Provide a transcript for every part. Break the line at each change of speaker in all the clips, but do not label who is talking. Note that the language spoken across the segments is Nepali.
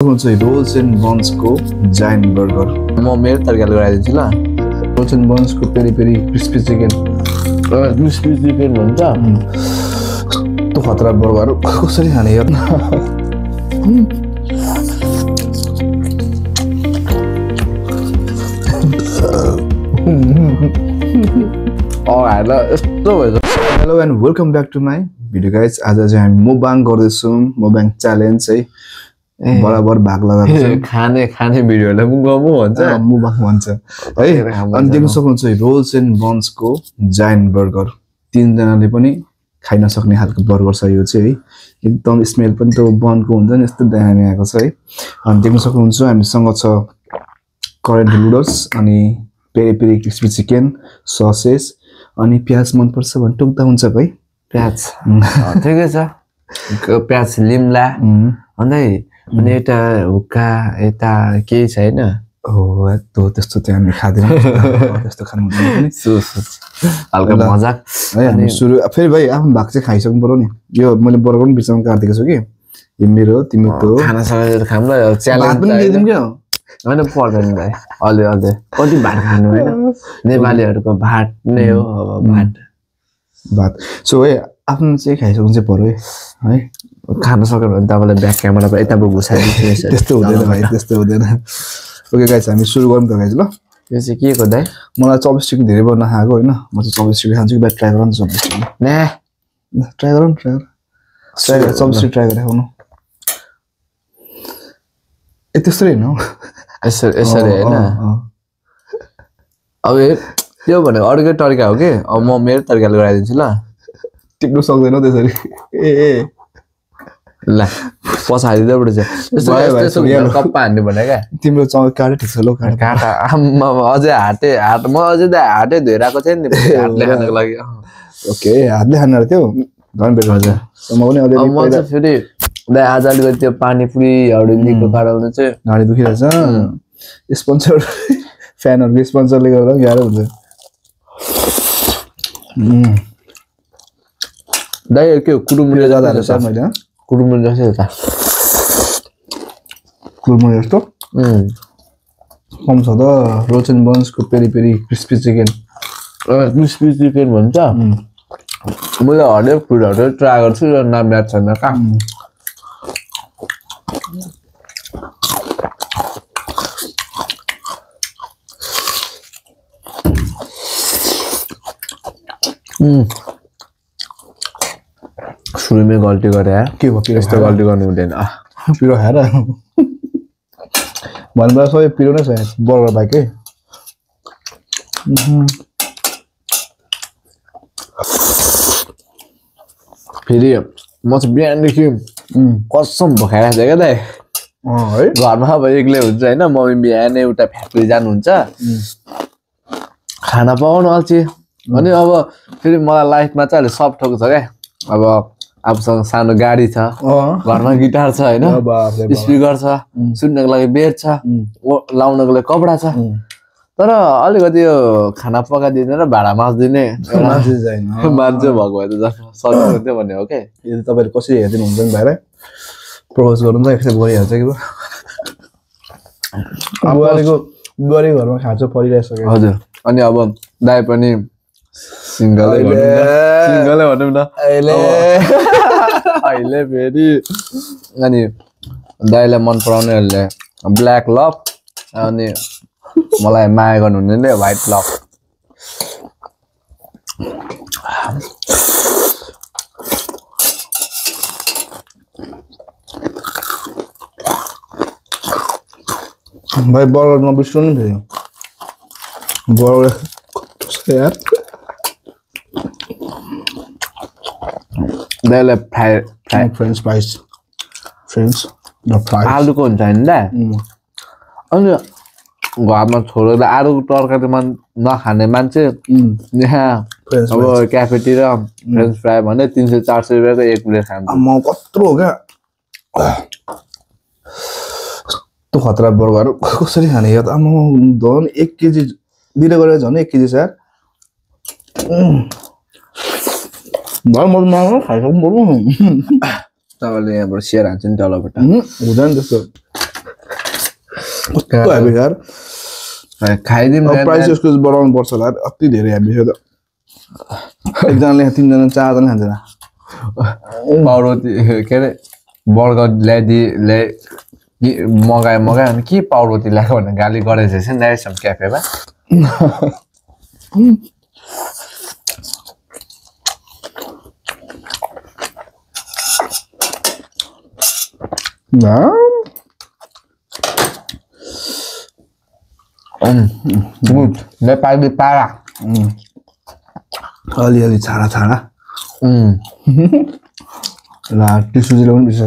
रोल्स एन्ड बन्सको जायन्ट बर्गर
म मेरो तरिकाले गराइदिन्छु ल।
रोल्स एन्ड बन्सको peri peri crispy chicken
crispy chicken भन्छ
त्यो खतरा बर्गर कसरी खाने यार
यस्तो भएछ।
Hello and welcome back to my video guys. आज चाहिँ हामी मुबाङ गर्दैछौँ, मुबाङ च्यालेन्ज है। बराबर भाग लगाएको
खाने खाने भिडियोलाई मुबाङ भन्छ,
मुबाङ भन्छ है। अनि देख्न सक्नुहुन्छ रोल्स एन्ड बन्सको जायन्ट बर्गर। तीनजनाले पनि खाइ नसक्ने खालको बर्गर छ यो चाहिँ है। एकदम स्मेल पनि त्यो बनको हुन्छ नि, यस्तो दामी आएको छ है। अनि देख्न सक्नुहुन्छ हामीसँग छ करेन्ट नुडल्स, अनि peri peri crispy chicken, sausages, अनि प्याज मनपर्छ भने टोक्दा हुन्छ भाइ।
प्याज ठिकै छ, प्याज लिम्ला अन्त अनि यता हुक्का यता केही छैन।
हो त्यस्तो चाहिँ हामी खाँदैनौँ, त्यस्तो खानु हुँदैन।
हल्का मजाक
है। हामी सुरु फेरि भाइ आफ्नो भाग चाहिँ खाइसक्नु पर्यो नि। यो मैले बर्गर पनि बिचमा काटिदिएको छु कि, यो मेरो तिम्रो त्यो
खाना सकेर खाऊँ ल। च्यालेन्ज
पनि दिइदिउँ क्या
होइन, पर्दैन भाइ। अलि अलि कति भात खानु होइन, नेपालीहरूको भात नै हो अब भात।
सो है आफ्नो चाहिँ खाइसक्नु चाहिँ पर्यो है।
खान सक्यो भने तपाईँलाई ब्याक क्यामेरा यता घुसाइदिन्छु।
त्यस्तो हुँदैन भाइ, त्यस्तो हुँदैन। ओके गाइस, हामी सुरु गरौँ त गाइस ल।
यो चाहिँ के को दाइ?
मलाई चपस्टिक धेरै बेर नखाएको होइन, म चाहिँ चपस्टिक खान्छु कि। ट्राई गरौँ न चपस्टिक। ट्राई गरौँ चपस्टिक ट्राई गरेर खाउनु। ए त्यस्तै होइन हौ,
यसरी होइन। अब त्यो भनेको अर्कै तरिका हो कि। अब म मेरो तरिकाले गराइदिन्छु ल।
टिप्नु सक्दैनौ त्यसरी। ए
ल पछाडि कप्पा हान्ने भने क्या
तिम्रो काँडै ठिक छ ल।
काँटा अझै हात म अझै हातै धोइरहेको थिएँ नि हातले खानको लागि।
ओके, हातले खानु थियो झन् बेर। हजुर
म चाहिँ फेरि दाइ आज अलिकति त्यो पानीपुरीहरू लिएको कारणले चाहिँ
घाँडी दुखिरहेछ। स्पोन्सर फ्यानहरूको स्पोन्सरले गर्दा पनि गाह्रो हुन्छ।
दाइ के कुरुमुरे
जाँदा रहेछ मैले
कुरुमुरे जस्तै छ।
कुरुमुरे जस्तो कम छ त। रोल्स एन्ड बन्सको पेरी पेरी क्रिस्पी चिकन
भन्छ। मैले हरेक फुडहरू ट्राई गर्छु र नाम याद छैन कहाँ। सुरुमै गल्ती गरे
के भयो?
यस्तो गल्ती गर्नु हुँदैन।
पिरो खाएर भन्नु सबै पिरो नै छ बर्गर बाइकै।
फेरि म चाहिँ बिहानदेखि कसम भोकाइरहेको थिएँ क्या दाइ
है।
घरमा अब एक्लै हुन्छ होइन, मम्मी बिहानै एउटा फ्याक्ट्री जानुहुन्छ, खाना पकाउनु अल्छी। अनि अब फेरि मलाई लाइफमा चाहिँ अहिले सब ठोक छ क्या। अब आफूसँग सानो गाडी छ, घरमा गिटार छ होइन, स्पिकर छ, सुन्नको लागि बेड छ, लाउनको लागि कपडा छ। तर अलिकति यो खाना पकाइदिने र भाडा माझ्दिने मान्छे भएको भए त सजिलो हुन्थ्यो भन्ने हो क्या।
यदि तपाईँले कसरी हेरिदिनु हुन्छ नि भाइलाई प्रपोज गर्नु त एक्सेप्ट गरिहाल्छ कि। बुहारीको घरमा खाँचो परिरहेछ।
हजुर। अनि अब दाइ पनि सिङ्गलै भनौँ न अहिले फेरि। अनि दाइलाई मन पराउनेहरूले ब्ल्याक लभ, अनि मलाई माया गर्नुहुनेले व्हाइट लभ।
भाइ बर्गर नबिर्सनु नि फेरि। बर्गर यार
दाइलाई
फ्रेन्च फ्राइज
आलुको हुन्छ होइन दा। अनि घरमा छोडेर आलुको तरकारीमा नखाने मान्छे यहाँ अब क्याफेतिर फ्रेन्च फ्राई भने 300-400 रुपियाँको एक प्लेट खान्छ।
म कत्रो हो क्या त्यो खतरा बर्गर कसरी खाने यार। झन् 1 केजी दिने गरेर झन् 1 केजी छ यार।
तपाईँले यहाँबाट सेयर हान्छ नि तलबाट
हुँदैन त्यस्तो। कस्तो हेभी यार
खाइदिउँ
प्राइस यसको बढाउनु पर्छ होला अति धेरै हेभी छ त एकजनाले 3 जना 4 जना खान्छ
पाउरोटी के अरे बर्गर ल्याइ मगायो अनि के पाउरोटी ल्याएको भनेर गाली गरेछ नि ल्याएछौँ क्याफेमा नेपाली पारा
अलिअलि छाडा ल टिसुजीले पनि बिर्छ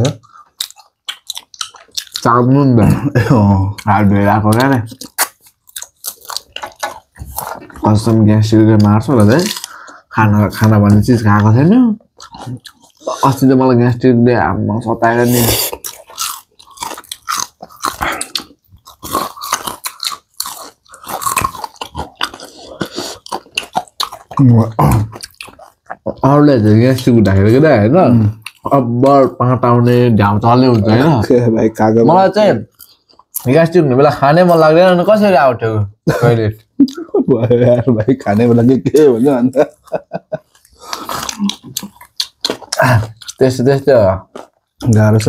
चाख्नु नि त हात धोएर आएको क्या रे कस्टम ग्यास्ट्रिकले मार्छ होला चाहिँ खाना भन्ने चिज खाएको छैन अस्ति त मलाई ग्यास्ट्रिकले आमा सताएर नि अरूले चाहिँ ग्यास्ट्रिक उठाएर के त होइन अब्बर पाट आउने झ्याउ चल्ने हुन्छ होइन मलाई चाहिँ ग्यास्ट्रिक हुने बेला खानै मन लाग्दैन अनि कसरी आउँथ्यो टोइलेट
भाइ खाने बेला के भन्छ अन्त
त्यस्तै
गाह्रो छ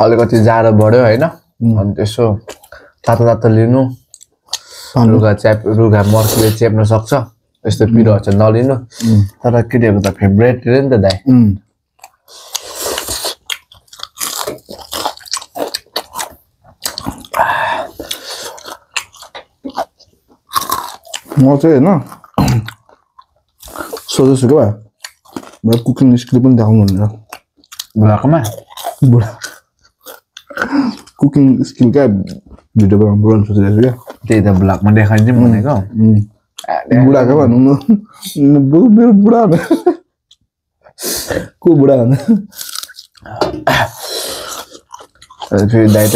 अलिकति जाडो बढ्यो होइन अनि त्यसो तातो लिनु रुगा मर्कीले चेप्न सक्छ त्यस्तो पिरोहरू चाहिँ नलिनु तर केटीहरूको त फेभरेट रे नि त दाइ
म चाहिँ होइन सोच्दैछु क्या भाइ कुकिङ स्किल पनि देखाउनु भनेर
बुढाकोमा
कुकिङ स्किल क्या भिडियो बनाउनु सोचिरहेको छु क्या
त्यही त ब्लगमा देखाइदिउँ भनेको
बुढाको भनौँ न मेरो बुढा को बुढा भन्छ
फेरि दाइ त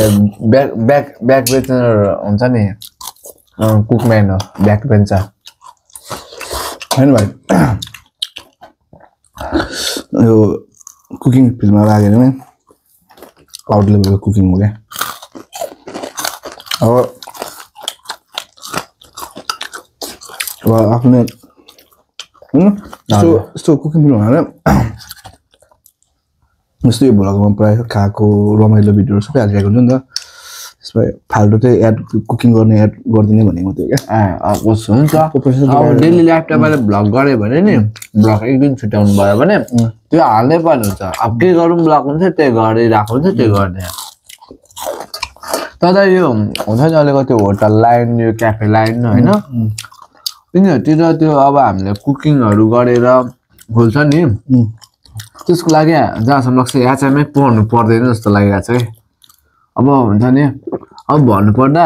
ब्याक बेन्चर हुन्छ नि कुकम्यान हो ब्याक बेन्चर
होइन भाइ यो कुकिङ फिल्डमा लागेर नै आउट लेभलको कुकिङ हो क्या अब आफ्नो होइन यस्तो कुकिङ फिल्म भनेर जस्तो यो भ्लगमा प्रायः खाएको रमाइलो भिडियोहरू सबै हालिरहेको हुन्छ नि त त्यसमा फाल्टो चाहिँ एड कुकिङ गर्ने एड गरिदिने भनेको थियो क्या
हुन्छ अब डेली लाइफ तपाईँले भ्लग गऱ्यो भने नि भ्लग एक दिन छुट्याउनु भयो भने त्यो हाल्नै पर्ने हुन्छ अब के गरौँ भ्लग हुन्छ त्यही गरिरहेको हुन्छ त्यही गर्ने तर यो हुन्छ नि अलिकति होटल लाइन यो क्याफे लाइन होइन तिनीहरूतिर त्यो अब हामीले कुकिङहरू गरेर खोल्छ नि त्यसको लागि जहाँसम्म लाग्छ एचएममै पढ्नु पर्दैन जस्तो लागिरहेको छ है अब हुन्छ नि अब भन्नुपर्दा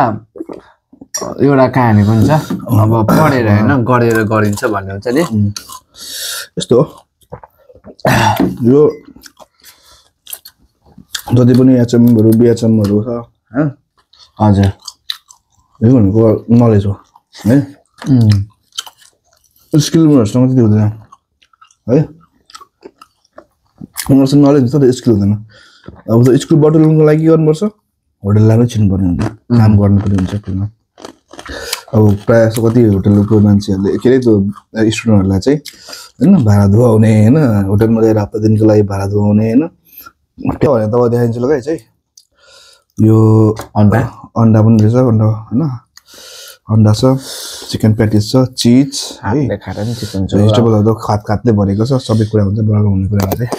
एउटा कहानी पनि छ अब पढेर होइन गरेर गरिन्छ भन्ने हुन्छ नि
यस्तो यो जति पनि एचएमहरू बिएचएमहरू छ होइन
हजुर
यो भनेको नलेज हो है स्किल उनीहरूसँग त्यति हुँदैन है उनीहरूसँग नलेज हुन्छ तर स्किल हुँदैन अब त स्कुल बटुल्नुको लागि के गर्नुपर्छ होटल लामै छिर्नुपर्ने हुन्छ काम गर्नुपर्ने हुन्छ फिल्डमा अब प्रायः जस्तो कति होटलको मान्छेहरूले के अरे त्यो स्टुडेन्टहरूलाई चाहिँ होइन भाडा धुवाउने होइन होटलमा गएर हप्ता दिनको लागि भाडा धुवाउने होइन त्यो भने तब देखाइन्छ ल चाहिँ यो अन्डा पनि रहेछ अन्डा होइन अन्डा छ चिकन प्याटिस छ चिज है भेजिटेबलहरू त खातले भरेको छ सबै कुरा हुन्छ बर्गर हुने कुरा चाहिँ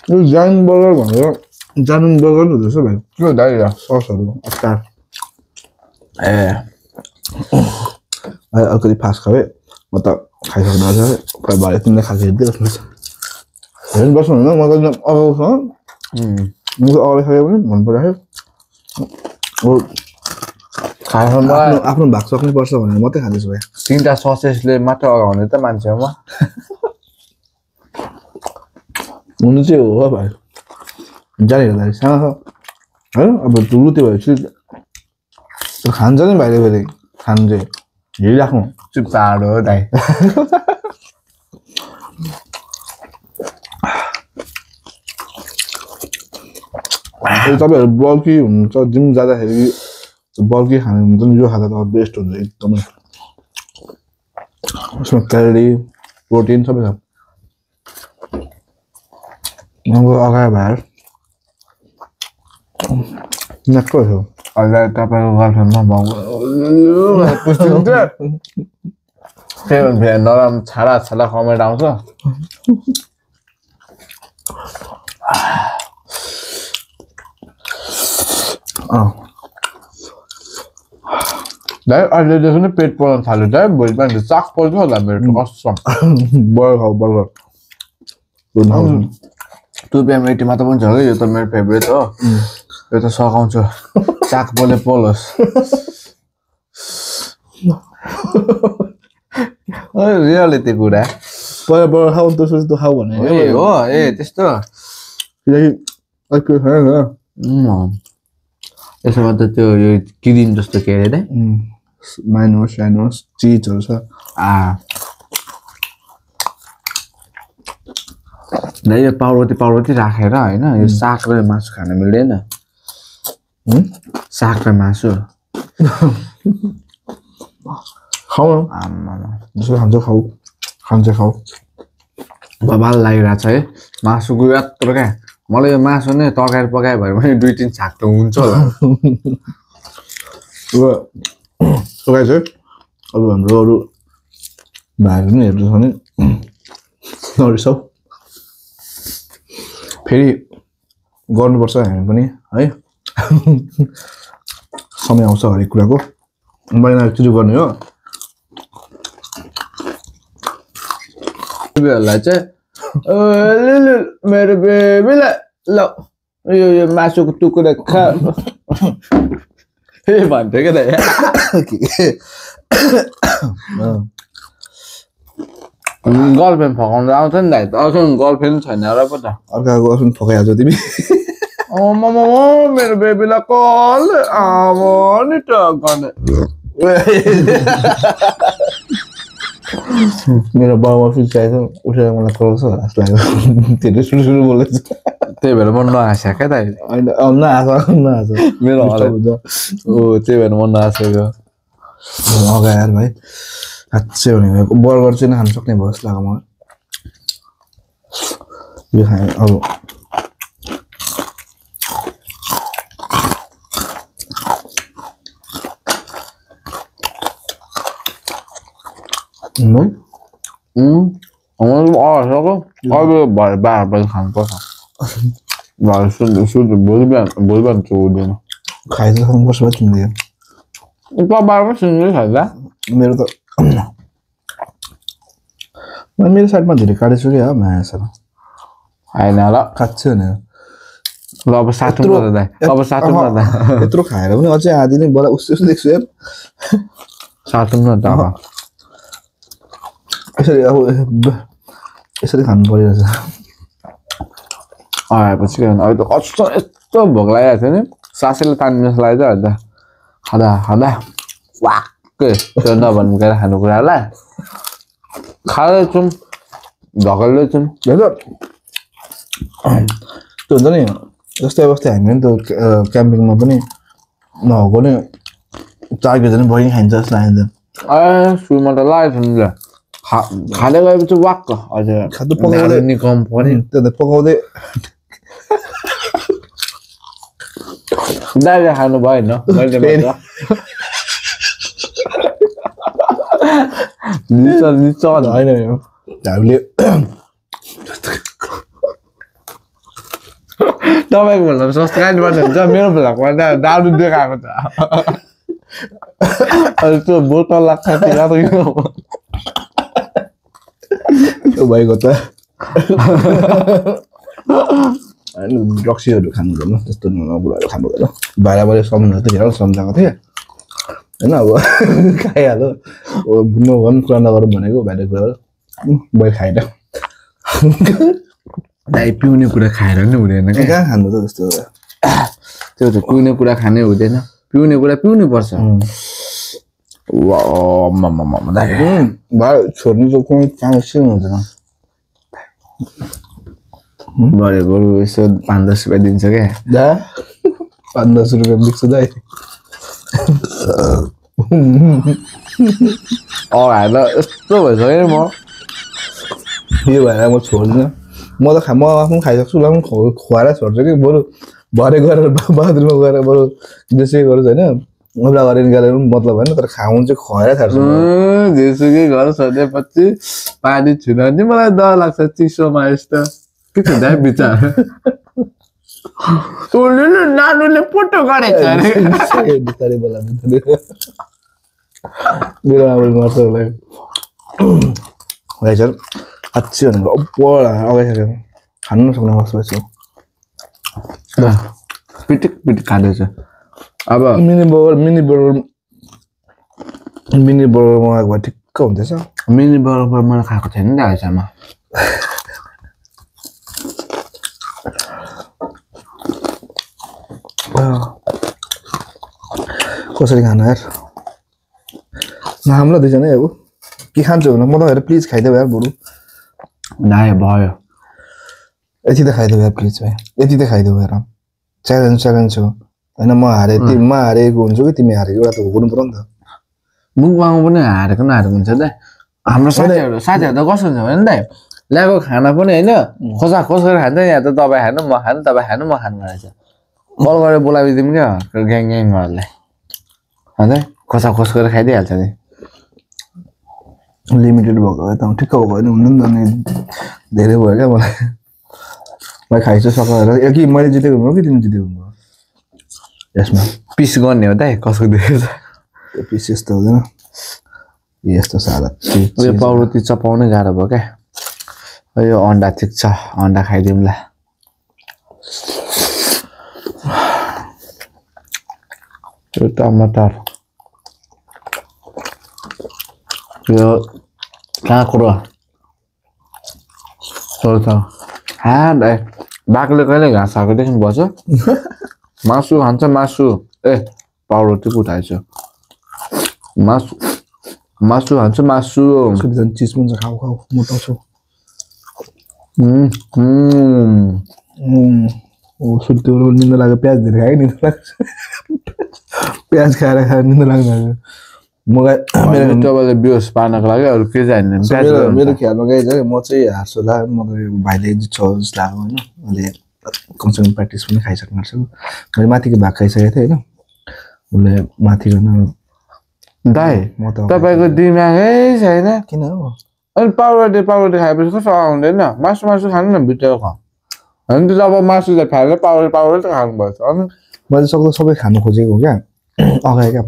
यो जानुन बर्गर भनेर जानुन बर्गर हुँदैछ भाइ के दाइ ससहरू अचार अलिकति फास्ट खाएँ म त खाइसक्नु छ खै भरे तिमीलाई खाएको हेर्दै हेर्नुपर्छ होइन मलाई अगाउँछ म अगाडि पनि मन परिरहेको आफ्नो भाग सक्नै पर्छ भनेर मात्रै खाँदैछु भाइ
3टा ससेसले मात्र अगाउने त मान्छेमा
हुनु चाहिँ हो भाइ जाने सानो छ है अब ठुलो त्यो भएपछि खान्छ नि भाइले फेरि खानु चाहिँ हेरिराख्नु
चुप चाँडो दाइ
तपाईहरु बल्की हुन्छ जिम जाँदाखेरि बल्की खानु हुन्छ नि यो खाँदा त बेस्ट हुन्छ एकदमै उसमा क्यालोरी प्रोटिन सबै छ नगो अगाडि भएर नक्को हो
अगाडि तपाईको गर्लफ्रेन्डमा पुस्टिन्छ फेरि नराम छाडा कमेन्ट आउँछ दाइ अहिलेदेखि नै पेट पोल्न थाल्यो दाइ भोलि बिहान चाक पोल्छ होला मेरो कसम
बर्गर
टु PM 80 मात्र पनि छ कि यो त मेरो फेभरेट हो यो त सघाउँछु चाक पोले पोलोस् रियलिटी कुरा
पहिला बर्गर खाऊ त्यसपछि त खाऊ भने
हो ए त्यस्तो यसमा त त्यो यो क्रिम जस्तो के अरे
माइनोस चीजहरु छ
दाइ यो पाउरोटी राखेर हैन यो साग र मासु खान मिल्दैन साग र मासु
खाऊ जसो खान्छ खाऊ
बबाल लागिरहेछ है मासुको यत्रो क्या मलाई यो मासु नै तरकारी पकायो भने पनि 2-3 छाक त हुन्छ होला
सो गाइस अब हाम्रो अरु भाइहरु नि हेर्दै छ भने नरिसाउ फेरि गर्नुपर्छ हामी पनि है समय आउँछ हरेक कुराको मैले एक्चुअली गर्ने हो
बेबीहरुलाई चाहिँ मेरो बेबीलाई ल यो मासुको टुक्रा खा हे भन्थे के दाइ गर्लफ्रेन्ड फकाउनु आउँछ नि दाइ अझै गर्लफ्रेन्ड छैन र पो त
अर्काको गर्लफ्रेन्ड फकाइहाल्छौ तिमी
मेरो बेबीलाई कल नि त गर्ने
मेरो बाबा फिल चाहिएको उठेर मलाई कराउँछ जस्तो लाग्यो धेरै सुरु बोल्दैछ
त्यही भएर मन नहाँस्या क्या दाइ
नहाँस
मेरो त्यही भएर मन नहाँसेको
अगाडि यार भाइ साँच्चै भनेको बर्गर चाहिँ खान सक्ने भयो जस्तो लाग्यो मलाई यो खाएँ अब
खानुपर्छ भोलि बिहान चुहुँदैन
खाएर खानुपर्छ तिमीले
बाबामा सुन्दै खाँदा
मेरो त मेरो साइडमा धेरै काटेछु क्या मायासँग
होइन ल
खाँच्छु भने
ल अब साथौँ न दाइ अब साथौँ न त
यत्रो खाएर पनि अझै आधी नै बला उस्तो देख्छु यार
साथौँ न त
यसरी अब यसरी खानु परिरहेछ
आएपछि के अब त कस्तो यस्तो भोक लागिरहेको थियो नि सासैले तान्नु जस्तो लाग्छ अन्त खाँदा वाक्कै त्यो नभन्नु खानेकुरालाई खाँदैछौँ धकल्दैछौँ
त्यो हुन्छ नि जस्तै अवस्था हामी पनि त क्याम्पिङमा पनि नभएको नि 4 केजी पनि बढी खाइन्छ जस्तो लाग्छ
सुरुमा त लागेको थियो नि खाँदै गएपछि वाक्क हजुर
खाँदो पकाउँदै
नि कम पर्यो
त्यो पकाउँदै
दाइले खानु भएन मैले
होइन हामीले
तपाईँको भन्दा सब्सक्राइब गर्नुहुन्छ मेरो भ्लगमा दारु देखाएको छ अनि त्यो बोतल लाग्छ
भएको त रक्सीहरू खानु हुँदैन त्यस्तो बुढाहरू खानु हुँदैन बाहिरबाट सम्झाएको थिएँ सम्झाएको थिएँ होइन अब खाइहाल्यो नभन् कुरा नगरौँ भनेको बाहिर कुराहरू मैले खाएन
दाइ पिउने कुरा खाएर नि हुँदैन
कहाँ खानु त त्यस्तो
त्यो त पिउने कुरा खानै हुँदैन पिउने कुरा पिउनु पर्छ
भाइ छोड्नु त कुनै काम सिक्नु हुँदैन
भरे बरु यसो 5-10 रुपियाँ दिन्छ क्या
5-10 रुपियाँ बिक्छु दाइ
होइन यस्तो भइसक्यो म
यो भएर म छोड्दिनँ म त म आफ्नो खाइसक्छु ल खुवाएर छोड्छु कि बरु भरे गएर बाथरुममा गएर बरु जेसुकै गरोस् होइन उब्ला गरेर निकालेर पनि मतलब होइन तर खाउनु चाहिँ खुवाएर छाड्छु
जेसुकै घर छोडेपछि पानी छुन नि मलाई डर लाग्छ चिसोमा यस्तो के छ दाइ विचार नानुले फोटो गरेछ अरे
बिस्तारै बोला मेरो आमाले मर्छ होला भाइ सर अच्छी भनेको अगाइसक्यो खानु नसक्ने अवस्था छु
पिटिक पिटिक खाँदैछ अब
मिनी बर्गर मगाएको भए ठिक्क हुँदैछ
मिनी बर्गर मैले खाएको छैन नि अहिलेसम्म
कसरी खानु यार हाम्रो दुईजना अब के खान्छु भने म त प्लिज खाइदेऊ यार बरु
नाइ भयो
यति त खाइदेऊ यार प्लिज भाइ यति त खाइदेऊ यार च्यालेन्ज हो होइन म हारेको हुन्छु कि तिमी हारेको एउटा त हुनु पर्यो नि त
मुखबाङमा पनि हारेको नहारेको हुन्छ दाइ हाम्रो साथीहरू त कस्तो हुन्छ भने दाइ ल्याएको खाना पनि होइन खोसा खोस गरेर खान्छ या त तपाईँ खानु म खानु तपाईँ खानु म खानु रहेछ कल गरेर बोलाइदिउँ क्या ग्याङहरूलाई अन्त खोसा खोस गरेर खाइदिइहाल्छ नि
लिमिटेड भएको त ठिक्क भएको होइन हुनु नि त धेरै भयो क्या मलाई खाइछु सकाएर कि मैले जितेको हुनु कि तिमी जितेको हुनु यसमा
पिस गर्ने हो दाइ कसको देखेको छ
त्यो पिस यस्तो हुँदैन यस्तो सादा
यो पाउरोटी चपाउनै गाह्रो भयो क्या यो अन्डा ठिक छ अन्डा खाइदिउँ ल यो टमाटर यो काँक्रो बाघले कहिले घाँस खाएको देख्नुपर्छ मासु खान्छ मासु पाउरोटी पो उठाएछ मासु खान्छ मासु
चिज पनि छ खाऊ मोटाउँछु सुत्यो निन्दा लाग्यो प्याज धेरै खायो निन्दा लाग्छ प्याज खाएर निन्दा लाग्दैन
तपाईँले बिहोस पार्नको लागि अरू के चाहिँदैन
मेरो ख्यालमा गएछ म चाहिँ हार्छु होला म भाइले जित्छ जस्तो लाग्यो होइन मैले कमसेकम प्र्याक्टिस पनि खाइसक्नु छु मैले माथिको भाग खाइसकेको थिएँ होइन उसले माथि गर्न
दाइ तपाईँको दिमागै छैन
किन हो
अनि पाउरोटी खाएपछि कस्तो आउँदैन मासु खानु न भित्र खाऊ अनि त अब मासु त खाएर पाउरोटी खानुपर्छ अनि
मैले सक्दो सबै खानु खोजेको हो क्या अगाडि क्या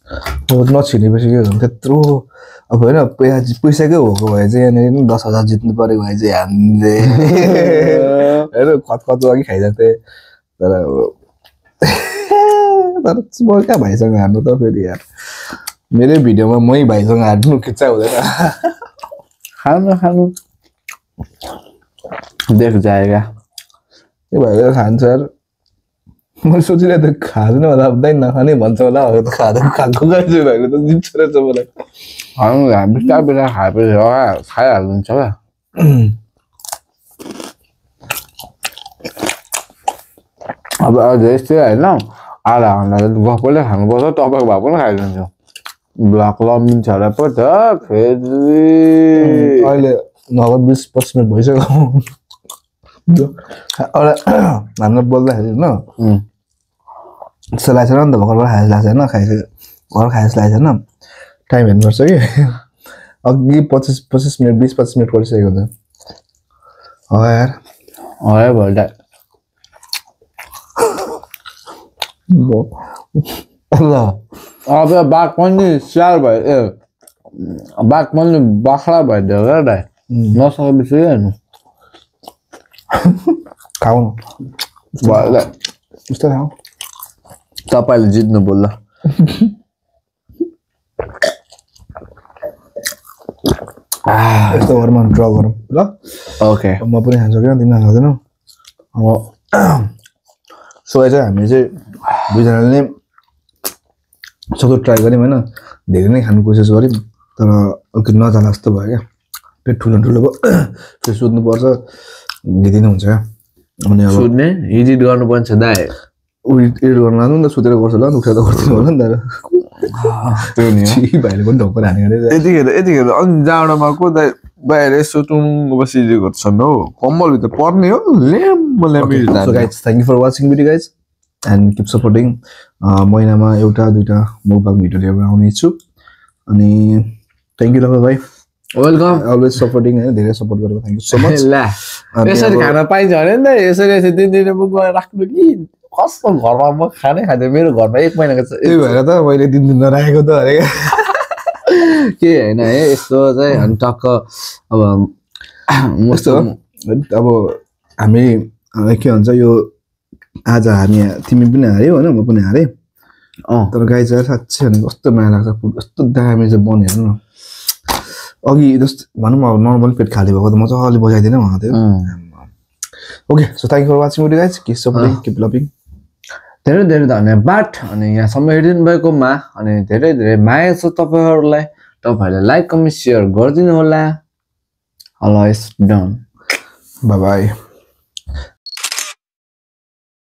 नछिनेपछि के हुन्छ त्यत्रो अब होइन पैसाकै होको भए चाहिँ यहाँनिर 10,000 जित्नु पऱ्यो भए चाहिँ हामीले होइन खतखत अघि खाइदिएको थिएँ तर म कहाँ भाइसँग हार्नु त फेरि यार मेरै भिडियोमा मै भाइसँग हार्नु खिच्चा हुँदैन
खानु देख जाएगा
यो भाइले खान्छ यार मैले सोचिरहेको थिएँ खाँदैन होला दाइ नखाने भन्छ होला त खाएको गाइछु भाइले त जित्छ रहेछ मलाई
बिस्तार खाएपछि खाइहाल्नुहुन्छ क्या अब यस्तै होइन आधा घन्टा गफले खानुपर्छ तपाईँको भए पनि खाइदिन्छ ब्लक लम्बिन्छ होला पो त फेरि
अहिले नगद 20-25 मिनट भइसक्यो हाम्रो बोल्दाखेरि न यस्तो लाग्छ नि त भर्खर खाएछ लाग्छ होइन घर खाएछ लाग्छ होइन टाइम हेर्नुपर्छ कि अघि 25 मिनट 20-25 मिनट परिसकेको हुन्छ
यार भयो
ल
अब बाघ पनि स्याहार भयो बाघ पनि बाख्रा भइदियो क्या दाइ नसकेपछि हेर्नु
खाऊ
भयो
उस्तो खाऊ
तपाईँले जित्नु बोल्ला
यस्तो गरौँ ड्र गरौँ ल
ओके
म पनि खान्छु क्या तिमीलाई खाँदैनौ अब सो चाहिँ हामीले चाहिँ दुईजनाले नै सक्दो ट्राई गऱ्यौँ होइन धेरै नै खानु कोसिस गऱ्यौँ तर अलिकति नजाला जस्तो भयो क्या पेट ठुलो भयो फेरि सुत्नुपर्छ दिदी नै हुन्छ क्या
अनि अब सुत्ने एडिट गर्नुपर्छ दाइ
एडिट गर्न लाग्नु नि त सुतेर गर्छ ल उठेर त गर्दैन होला नि त
त्यो नि
छि भाइले पनि ढोकर हाने गरे
यतिखेर अनि जाडोमा को बाहिर यसो टुङ्ग बसिदिएको छन् हौ कम्बलभित्र पर्ने हो
so guys thank you for watching video guys and keep supporting महिनामा एउटा दुईटा मुभबाङ भिडियो लिएर आउने छु अनि थ्याङ्क यू तपाईँ भाइ
वेलकम
अलवेज सपोर्टिङ हैन धेरै सपोर्ट गरेको थ्याङ्क यू सो मच
ला यसरी खाना पाइन्छ भने नि त यसरी दिन बुक गरेर राख्नु कि कस्तो घरमा म खानै खाँदै मेरो घरमा 1 महिनाको छ
त्यही भएर त मैले दिन नराखेको त अरे
के हैन है यस्तो चाहिँ अनि टक्क अब
मस्तो अब हामी के भन्छ यो आज हामी तिमी पनि हार्यौ हैन म पनि हारे तर गाई चाहिँ साच्चै अनि कस्तो माया लाग्छ कस्तो दामी चाहिँ बन हेर्नु न अघि जस्तो भनौँ अब नर्मल पेट खाली भएको त मजाले बजाइदिन उहाँ थियो okay so thank you for watching video guys keep supporting keep loving
धेरै धेरै धन्यवाद अनि यहाँसम्म हेरिदिनु भएकोमा अनि धेरै धेरै माया छ तपाईहरुलाई तपाईहरुले लाइक कमेन्ट शेयर गरिदिनु होला अलवेज डन
बाइ बाइ